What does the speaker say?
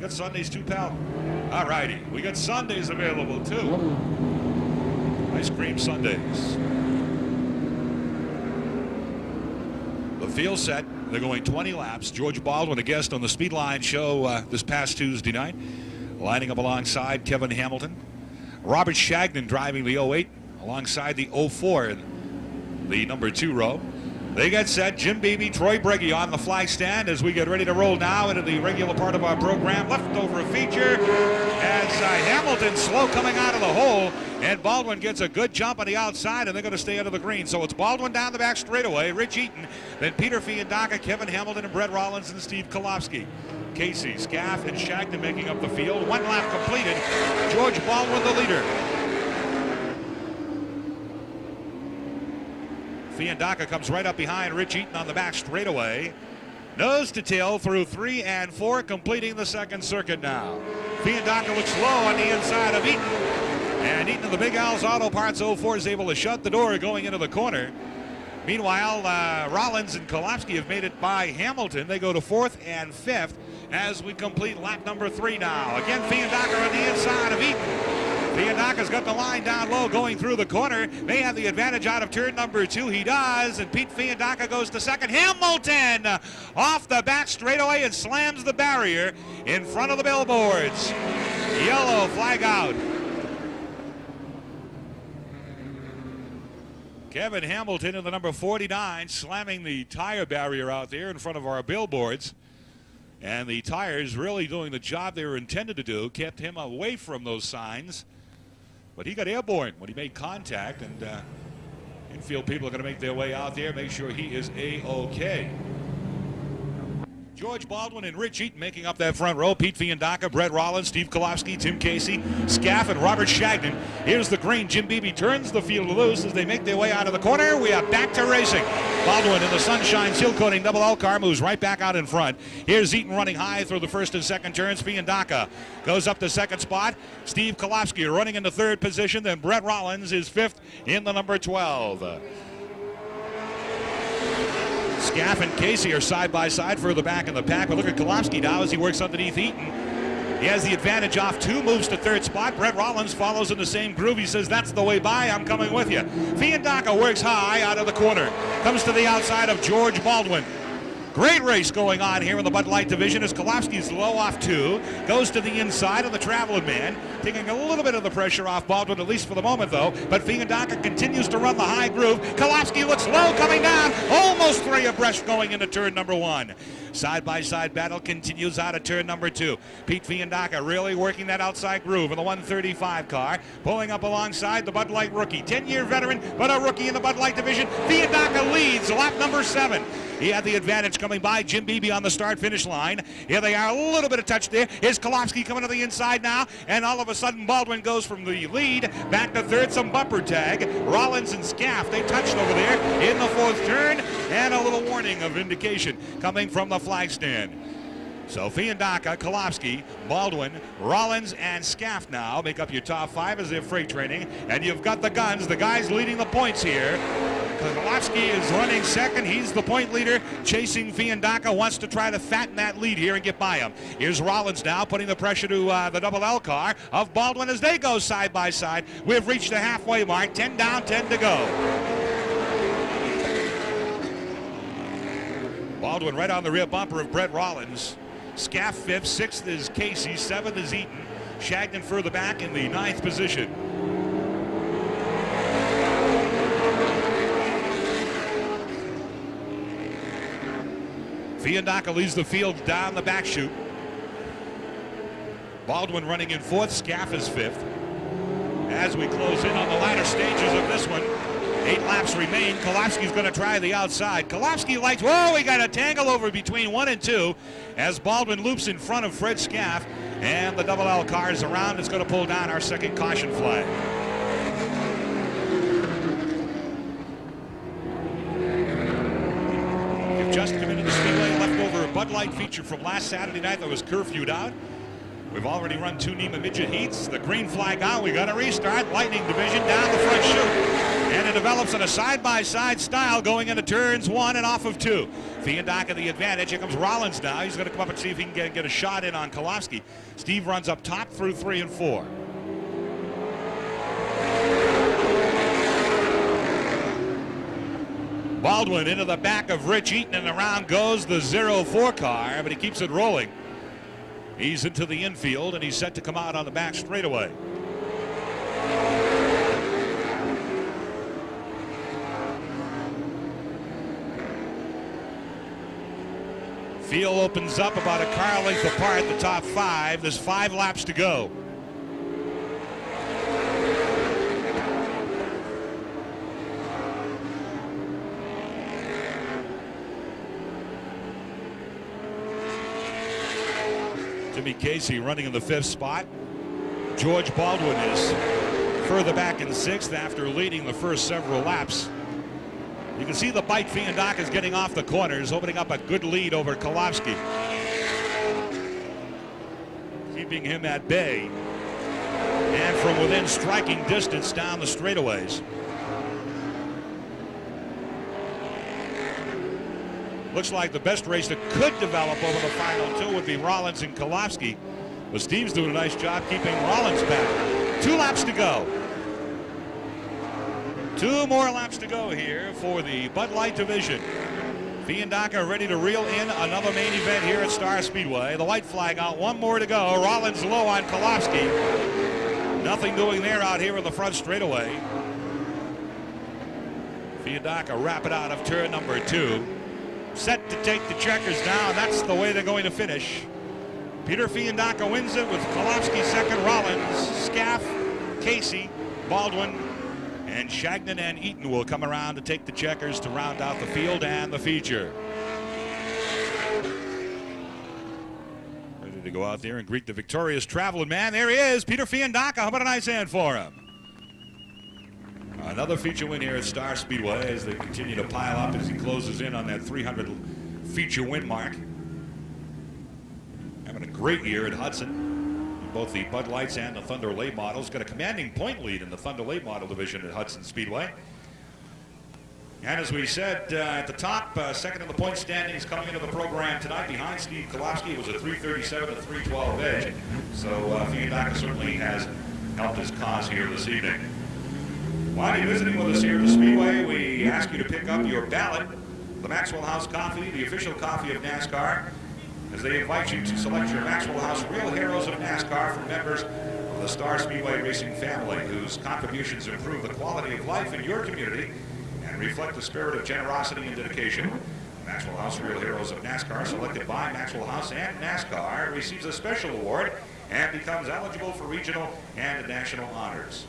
got Sundays too, pal? All righty. We got Sundays available too. Ice cream Sundays. The field set. They're going 20 laps. George Baldwin, a guest on the Speedline show this past Tuesday night, lining up alongside Kevin Hamilton. Robert Shagnon driving the 08 alongside the 04, the number 2 row. They get set. Jim Beebe, Troy Breggy on the flag stand as we get ready to roll now into the regular part of our program. Leftover feature as Hamilton slow coming out of the hole, and Baldwin gets a good jump on the outside, and they're going to stay under the green. So it's Baldwin down the back straightaway, Rich Eaton, then Peter Fiandaca, Kevin Hamilton, and Brett Rollins, and Steve Kolofsky. Casey, Scaff, and Shagnon making up the field. 1 lap completed. George Baldwin the leader. Fiandaca comes right up behind Rich Eaton on the back straightaway. Nose to tail through 3 and 4, completing the second circuit now. Fiandaca looks low on the inside of Eaton. And Eaton of the Big Al's Auto Parts 04 is able to shut the door going into the corner. Meanwhile, Rollins and Kolofsky have made it by Hamilton. They go to 4th and 5th as we complete lap number 3 now. Again, Fiandaca on the inside of Eaton. Fiandaca's got the line down low going through the corner. May have the advantage out of turn number 2. He does, and Pete Fiandaca goes to second. Hamilton off the back straightaway and slams the barrier in front of the billboards. Yellow flag out. Kevin Hamilton in the number 49 slamming the tire barrier out there in front of our billboards. And the tires really doing the job they were intended to do, kept him away from those signs. But he got airborne when he made contact, and infield people are going to make their way out there, make sure he is A-OK. George Baldwin and Rich Eaton making up that front row. Pete Fiandaca, Brett Rollins, Steve Kolofsky, Tim Casey, Scaff, and Robert Shagnon. Here's the green. Jim Beebe turns the field loose as they make their way out of the corner. We are back to racing. Baldwin in the Sunshine Seal Coating Double L car moves right back out in front. Here's Eaton running high through the first and second turns. Fiandaca goes up to second spot. Steve Kolofsky running into third position. Then Brett Rollins is 5th in the number 12. Scaff and Casey are side by side further back in the pack. But look at Kolofsky now as he works underneath Eaton. He has the advantage off 2, moves to third spot. Brett Rollins follows in the same groove. He says, that's the way by, I'm coming with you. Fiandaca works high out of the corner. Comes to the outside of George Baldwin. Great race going on here in the Budlight division as Kolofsky's low off 2. Goes to the inside of the traveling man. Taking a little bit of the pressure off Baldwin, at least for the moment, though. But Fiandaca continues to run the high groove. Kolofsky looks low coming down. Almost 3 abreast going into turn number 1. Side-by-side battle continues out of turn number 2. Pete Fiandaca really working that outside groove in the 135 car. Pulling up alongside the Budlight rookie. 10-year veteran, but a rookie in the Budlight division. Fiandaca leads lap number 7. He had the advantage coming by Jim Beebe on the start-finish line. Here they are, a little bit of touch there. Here's Kolofsky coming to the inside now, and all of a sudden Baldwin goes from the lead back to third, some bumper tag. Rollins and Scaff, they touched over there in the 4th turn, and a little warning of indication coming from the flag stand. So Fiandaca, Kolofsky, Baldwin, Rollins, and Scaff now make up your top 5 as they're freight training, and you've got the guns, the guys leading the points here. Kolofsky is running second. He's the point leader. Chasing Fiandaca, wants to try to fatten that lead here and get by him. Here's Rollins now putting the pressure to the double L car of Baldwin as they go side by side. We've reached the halfway mark. 10 down, 10 to go. Baldwin right on the rear bumper of Brett Rollins. Scaff 5th, 6th is Casey, 7th is Eaton. Shagnon further back in the 9th position. Fiandaca leads the field down the back chute. Baldwin running in 4th, Scaff is 5th. As we close in on the latter stages of this one, 8 laps remain. Kolofsky's going to try the outside. Kolofsky likes, whoa, we got a tangle over between 1 and 2 as Baldwin loops in front of Fred Scaff, and the double L car is around. It's going to pull down our second caution flag. You've just come into the Speedway, leftover Budlight feature from last Saturday night that was curfewed out. We've already run 2 NEMA midget heats. The green flag out. We got a restart. Lightning division down the front chute. And it develops in a side-by-side style going into turns 1 and off of 2. Fiandaca the advantage. Here comes Rollins now. He's going to come up and see if he can get a shot in on Kolofsky. Steve runs up top through 3 and 4. Baldwin into the back of Rich Eaton, and around goes the 0-4 car, but he keeps it rolling. He's into the infield, and he's set to come out on the back straightaway. Field opens up about a car length apart, the top 5. There's 5 laps to go. Timmy Casey running in the 5th spot. George Baldwin is further back in 6th after leading the first several laps. You can see the bite Fiandaca is getting off the corners, opening up a good lead over Kolofsky. Keeping him at bay. And from within striking distance down the straightaways. Looks like the best race that could develop over the final 2 would be Rollins and Kolofsky. But Steve's doing a nice job keeping Rollins back. 2 laps to go. 2 more laps to go here for the Budlight division. Fiandaca ready to reel in another main event here at Star Speedway. The white flag out, 1 more to go. Rollins low on Kolofsky. Nothing doing there out here in the front straightaway. Fiandaca wrap it out of turn number 2. Set to take the checkers now, and that's the way they're going to finish. Peter Fiandaca wins it with Kolofsky second, Rollins, Scaff, Casey, Baldwin, and Shagnon and Eaton will come around to take the checkers to round out the field and the feature. Ready to go out there and greet the victorious traveling man. There he is, Peter Fiandaca. How about a nice hand for him? Another feature win here at Star Speedway as they continue to pile up as he closes in on that 300 feature win mark. Having a great year at Hudson in both the Bud Lights and the Thunder late models. Got a commanding point lead in the Thunder late model division at Hudson Speedway. And as we said at the top, second in the point standings coming into the program tonight behind Steve Kolofsky. It was a 3:37 to 3:12 edge. So Fiandaca certainly has helped his cause here this evening. While you're visiting with us here at the Speedway, we ask you to pick up your ballot, the Maxwell House Coffee, the official coffee of NASCAR, as they invite you to select your Maxwell House Real Heroes of NASCAR from members of the Star Speedway Racing family, whose contributions improve the quality of life in your community and reflect the spirit of generosity and dedication. Maxwell House Real Heroes of NASCAR, selected by Maxwell House and NASCAR, receives a special award and becomes eligible for regional and national honors.